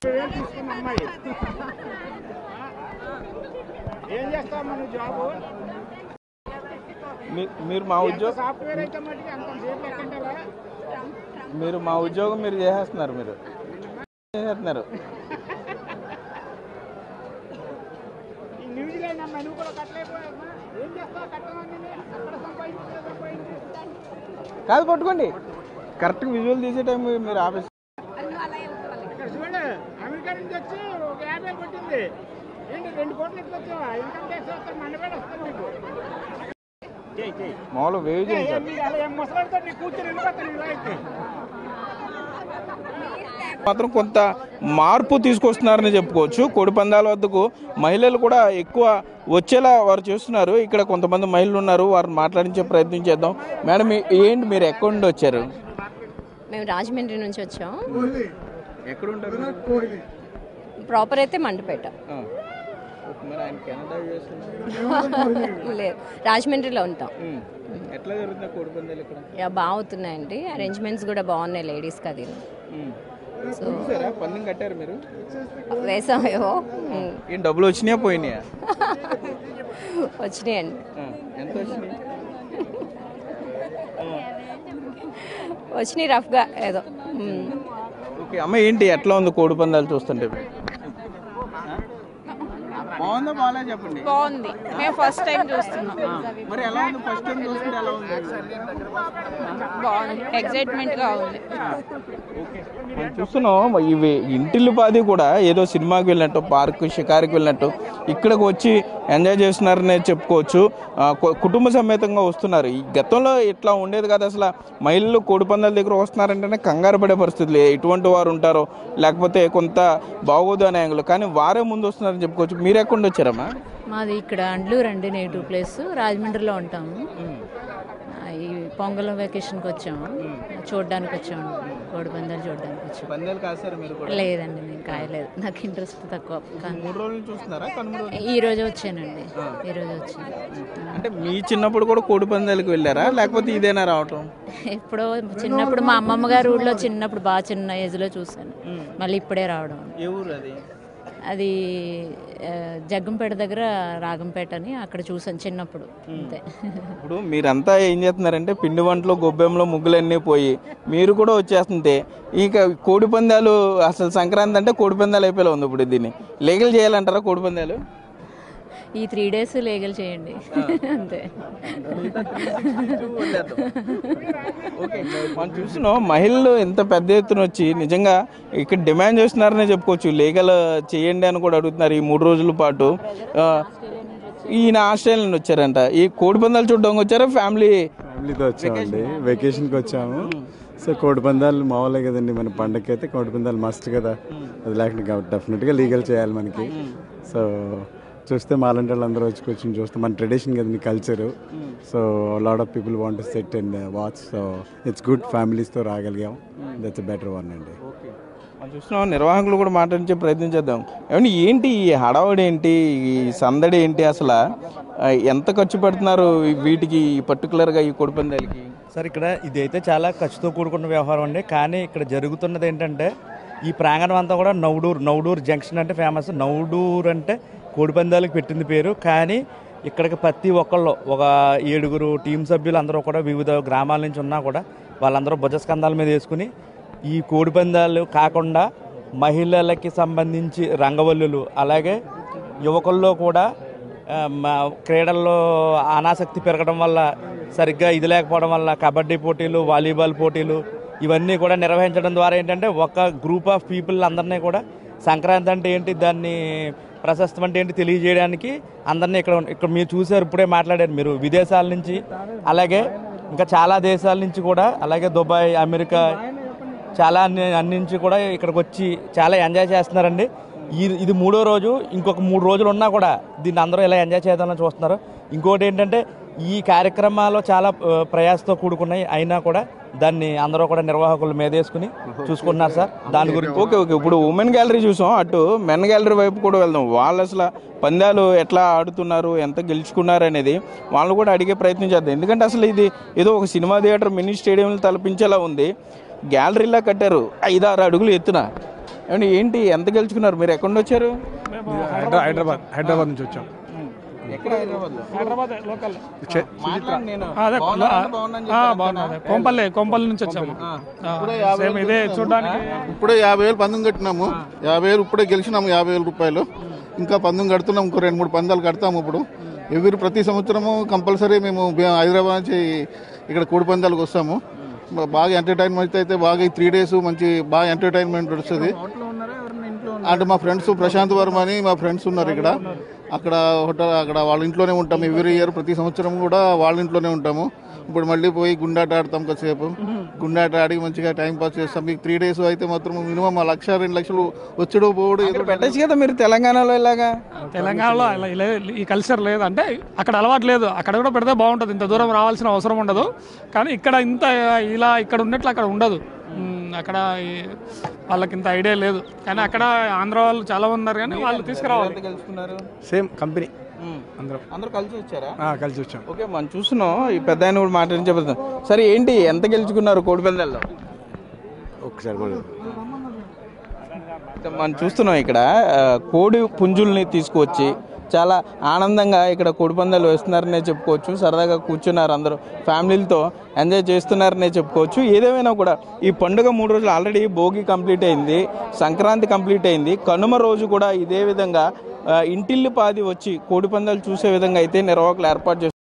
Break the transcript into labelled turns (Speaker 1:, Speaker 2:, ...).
Speaker 1: మీరు మా ఉద్యోగం మీరు చేసేస్తున్నారు కాదు పట్టుకోండి కరెక్ట్ విజువల్ తీసే టైం మీరు ఆఫీస్
Speaker 2: అమెరికా నుంచి వచ్చి 50 కొట్టింది ఏంటి 2 కోట్లు ఎత్తుకొచ్చావా ఇన్కమ్ ట్యాక్స్ వస్తే మండపేట వస్తుంది మీకు
Speaker 1: మామూలు వేవ్ చేయండి
Speaker 2: ముసలాడితో కూర్చొని వెళ్ళిపోతాను ఇలా అయితే
Speaker 1: మాత్రం కొంత మార్పు తీసుకొస్తున్నారని చెప్పుకోవచ్చు. కోడి పందాల వద్దకు మహిళలు కూడా ఎక్కువ వచ్చేలా వారు చేస్తున్నారు. ఇక్కడ కొంతమంది మహిళలు ఉన్నారు, వారిని మాట్లాడించే ప్రయత్నం చేద్దాం. మేడం ఏంటి మీరు ఎక్కడి నుండి వచ్చారు?
Speaker 3: మేము రాజమండ్రి నుంచి వచ్చాం.
Speaker 1: ఎక్కడ ఉంటారు?
Speaker 3: ప్రాపర్ అయితే మండపేట. లేదు, రాజమండ్రిలో ఉంటాం.
Speaker 1: ఎట్లా జరుగుతుంది కోడి పందాలు ఇక్కడ?
Speaker 3: బాగుతున్నాయండి, అరేంజ్మెంట్స్ కూడా బాగున్నాయి లేడీస్కి. అది
Speaker 1: పందెం కట్టారు మీరు?
Speaker 3: వేసామేమో.
Speaker 1: ఏం డబ్బులు వచ్చినాయా పోయినాయా?
Speaker 3: వచ్చినాయండి.
Speaker 1: ఎంత వచ్చినాయి?
Speaker 3: వచ్చినాయి రఫ్గా ఏదో.
Speaker 1: ఓకే అమ్మ, ఏంటి ఎట్లా ఉంది కోడి పందాలు చూస్తుంటే? బాగుందా బాగా చెప్పండి.
Speaker 4: బాగుంది, మేము ఫస్ట్ టైం చూస్తున్నాం.
Speaker 1: మరి ఎలా ఉంది? ఫస్ట్ టైం చూస్తుంటే ఎలా ఉంది?
Speaker 4: బాగుంది, ఎక్సైట్మెంట్ గా ఉంది.
Speaker 1: చూస్తున్నాం ఇవి ఇంటిల్లిపాది కూడా ఏదో సినిమాకి వెళ్ళినట్టు, పార్క్ షికారికి వెళ్ళినట్టు ఇక్కడికి వచ్చి ఎంజాయ్ చేస్తున్నారనే చెప్పుకోవచ్చు. కుటుంబ సమేతంగా వస్తున్నారు. ఈ గతంలో ఇట్లా ఉండేది కాదు. అసలు మహిళలు కోడి పందాల దగ్గర వస్తున్నారంటేనే కంగారు పడే పరిస్థితులు, ఎటువంటి వారు ఉంటారో లేకపోతే కొంత బాగోదు అనే యాంగిల్, కానీ వారే ముందు వస్తున్నారని చెప్పుకోవచ్చు. మీరు ఎక్కడి వచ్చారమ్మా?
Speaker 5: మాది ఇక్కడ అండ్లూరు అండి, నేటివ్ ప్లేస్. రాజమండ్రిలో ఉంటాము. ఈ పొంగల్ వెకేషన్కి వచ్చాము, చూడడానికి వచ్చాము, కోడి పందాలు చూడడానికి వచ్చాము. లేదండి, నేను కాయలేదు, నాకు ఇంట్రెస్ట్ తక్కువ. ఈ రోజు వచ్చానండి, ఈ రోజు వచ్చాను.
Speaker 1: అంటే మీ చిన్నప్పుడు కూడా కోడి పందాలకు వెళ్ళారా లేకపోతే ఇదేనా రావటం?
Speaker 5: ఎప్పుడో చిన్నప్పుడు మా అమ్మమ్మ గారు ఊళ్ళో చిన్నప్పుడు బాగా చిన్న ఏజ్లో చూసాను, మళ్ళీ ఇప్పుడే రావడం.
Speaker 1: ఏ ఊరు అది?
Speaker 5: అది జగ్గంపేట దగ్గర రాగంపేట అని, అక్కడ చూసాను చిన్నప్పుడు, అంతే.
Speaker 1: ఇప్పుడు మీరంతా ఏం చేస్తున్నారంటే పిండి వంటలు గొబ్బెంలో ముగ్గులన్నీ పోయి మీరు కూడా వచ్చేస్తుంటే ఇక కోడి పందాలు, అసలు సంక్రాంతి అంటే కోడి పందాలు అయిపోయేలా ఉంది. ఇప్పుడు దీన్ని లీగల్ చేయాలంటారా కోడి పందాలు?
Speaker 5: ఈ 3 days లీగల్ చేయండి, అంతే.
Speaker 1: ఓకే, మనం చూస్తున్నాం మహిళలు ఎంత పెద్ద ఎత్తున వచ్చి నిజంగా ఇక్కడ డిమాండ్ చేస్తున్నారనే చెప్పుకోవచ్చు. లీగల్ చేయండి అని కూడా అడుగుతున్నారు. ఈ 3 రోజుల పాటు ఈయన ఆస్ట్రేలియా నుండి వచ్చారంట. ఈ కోడి పందాలు చూడడానికి వచ్చారా?
Speaker 6: ఫ్యామిలీతో వచ్చామండి, వెకేషన్కి వచ్చాము. సో కోడి పందాలు మామూలే కదండి, మన పండగకి అయితే కోడి పందాలు మస్ట్ కదా, అది లేకుండా కాబట్టి డెఫినెట్గా లీగల్ చేయాలి మనకి. సో చూస్తే మాలాంటి వాళ్ళు అందరూ వచ్చి కూర్చొని చూస్తే మన ట్రెడిషన్ కదండి, culture. So lot of people want to set and watch. So it's good, ఫ్యామిలీస్తో రాగలిగాం, దట్స్ బెటర్ వన్ అండి.
Speaker 1: మనం చూస్తున్నాం నిర్వాహకులు కూడా మాట్లాడించే ప్రయత్నం చేద్దాం. ఏమంటే ఏంటి ఈ హడావుడి, ఏంటి ఈ సందడి, ఏంటి అసలు ఎంత ఖర్చు పెడుతున్నారు వీటికి పర్టికులర్గా ఈ కోడి పందాలకి?
Speaker 7: సార్ ఇక్కడ ఇదైతే చాలా ఖర్చుతో కూడుకున్న వ్యవహారం అండి. కానీ ఇక్కడ జరుగుతున్నది ఏంటంటే ఈ ప్రాంగణం అంతా కూడా నౌడూర్ జంక్షన్ అంటే ఫేమస్. నౌడూర్ అంటే కోడి పందాలకు పెట్టింది పేరు. కానీ ఇక్కడికి ప్రతి ఒక్కళ్ళు ఒక 7 టీం సభ్యులు అందరూ కూడా వివిధ గ్రామాల నుంచి ఉన్నా కూడా వాళ్ళందరూ భుజస్కంధాల మీద వేసుకుని ఈ కోడి పందాలు కాకుండా మహిళలకి సంబంధించి రంగవల్లులు, అలాగే యువకుల్లో కూడా క్రీడల్లో అనాసక్తి పెరగడం వల్ల, సరిగ్గా ఇది లేకపోవడం వల్ల కబడ్డీ పోటీలు, వాలీబాల్ పోటీలు ఇవన్నీ కూడా నిర్వహించడం ద్వారా ఏంటంటే ఒక గ్రూప్ ఆఫ్ పీపుల్ అందరినీ కూడా సంక్రాంతి అంటే ఏంటి, దాన్ని ప్రశస్తం అంటే ఏంటి తెలియజేయడానికి అందరినీ ఇక్కడ మీరు చూసారు, ఇప్పుడే మాట్లాడారు మీరు, విదేశాల నుంచి అలాగే ఇంకా చాలా దేశాల నుంచి కూడా, అలాగే దుబాయ్, అమెరికా, చాలా అన్ని నుంచి కూడా ఇక్కడికి వచ్చి చాలా ఎంజాయ్ చేస్తున్నారండి. ఇది 3వ రోజు. ఇంకొక 3 రోజులు ఉన్నా కూడా దీన్ని అందరూ ఇలా ఎంజాయ్ చేద్దామని చూస్తున్నారు. ఇంకోటి ఏంటంటే ఈ కార్యక్రమాలు చాలా ప్రయాసతో కూడుకున్నాయి, అయినా కూడా దాన్ని అందరూ కూడా నిర్వాహకులు మీదేసుకుని చూసుకుంటున్నారు సార్. దాని గురించి
Speaker 1: ఓకే. ఇప్పుడు ఉమెన్ గ్యాలరీ చూసాం, అటు మెన్ గ్యాలరీ వైపు కూడా వెళ్దాం. వాళ్ళు అసలు పందాలు ఎట్లా ఆడుతున్నారు, ఎంత గెలుచుకున్నారు అనేది వాళ్ళు కూడా అడిగే ప్రయత్నం చేద్దాం. ఎందుకంటే అసలు ఇది ఏదో ఒక సినిమా థియేటర్, మినీ స్టేడియంలు తలపించేలా ఉంది. గ్యాలరీలా కట్టారు 5-6 అడుగులు ఎత్తున. ఏమండి ఏంటి ఎంత గెలుచుకున్నారు? మీరు ఎక్కడి నుంచి వచ్చారు?
Speaker 8: హైదరాబాద్ నుంచి వచ్చాం.
Speaker 1: ఎక్కడ
Speaker 8: హైదరాబాద్ లోకల్
Speaker 1: మాట్లాడండి, నేను
Speaker 8: కొంపల్లి నుంచి వచ్చాము. సేమ్ ఇదే చూడడానికి.
Speaker 9: ఇప్పుడే 50,000 పందెం కట్టినాము. 50,000 ఇప్పుడే గెలిచినాము. 50,000 రూపాయలు ఇంకా పందెం కడుతున్నాము. ఇంకో 2-3 పందాలు కడతాము. ఇప్పుడు ప్రతి సంవత్సరము కంపల్సరీ మేము హైదరాబాద్ నుంచి ఇక్కడ కోడి పందాలకు వస్తాము. బాగా ఎంటర్టైన్మెంట్ అయితే బాగా 3 days మంచి బాగా ఎంటర్టైన్మెంట్ వస్తుంది. అంటే మా ఫ్రెండ్స్ ప్రశాంత్ వర్మ అని మా ఫ్రెండ్స్ ఉన్నారు ఇక్కడ. అక్కడ హోటల్ అక్కడ వాళ్ళ ఇంట్లోనే ఉంటాము. ఎవ్రీ ఇయర్ ప్రతి సంవత్సరం కూడా వాళ్ళ ఇంట్లోనే ఉంటాము. ఇప్పుడు మళ్ళీ పోయి గుండాట ఆడతాం. కొద్దిసేపు గుండాట ఆడి మంచిగా టైం పాస్ చేస్తాం. మీకు 3 days అయితే మాత్రం మినిమం 1,00,000-2 లక్షలు వచ్చాడు పోవడు.
Speaker 1: పెట్టచ్చు కదా మీరు తెలంగాణలో ఇలాగా.
Speaker 8: తెలంగాణలో ఈ కల్చర్ లేదు, అంటే అక్కడ అలవాటు లేదు. అక్కడ కూడా పెడితే బాగుంటుంది, ఇంత దూరం రావాల్సిన అవసరం ఉండదు. కానీ ఇక్కడ ఇంత ఇలా ఇక్కడ ఉన్నట్లు అక్కడ ఉండదు. అక్కడ వాళ్ళకి ఇంత ఐడియా లేదు. కానీ అక్కడ ఆంధ్ర వాళ్ళు చాలా మంది ఉన్నారు, కానీ వాళ్ళు తీసుకురావాలి.
Speaker 6: సేమ్ కంపెనీ
Speaker 1: అందరూ కలిసి వచ్చారా?
Speaker 6: కలిసి వచ్చాం.
Speaker 1: ఓకే, మనం చూస్తున్నాం. ఈ పెద్ద ఆయన కూడా మాట్లాడి చెప్తాం. సరే ఏంటి ఎంత గెలుచుకున్నారు కోడి పందాల్లో?
Speaker 6: ఒకసారి
Speaker 1: మనం చూస్తున్నాం ఇక్కడ కోడి పుంజుల్ని తీసుకువచ్చి చాలా ఆనందంగా ఇక్కడ కోడి పందాలు వేస్తున్నారనే చెప్పుకోవచ్చు. సరదాగా కూర్చున్నారు, అందరూ ఫ్యామిలీలతో ఎంజాయ్ చేస్తున్నారనే చెప్పుకోవచ్చు. ఏదేమైనా కూడా ఈ పండుగ 3 రోజులు ఆల్రెడీ భోగి కంప్లీట్ అయింది, సంక్రాంతి కంప్లీట్ అయింది. కనుమ రోజు కూడా ఇదే విధంగా ఇంటిల్లి పాది వచ్చి కోడి పందాలు చూసే విధంగా అయితే నిర్వాహకులు ఏర్పాటు చేస్తారు.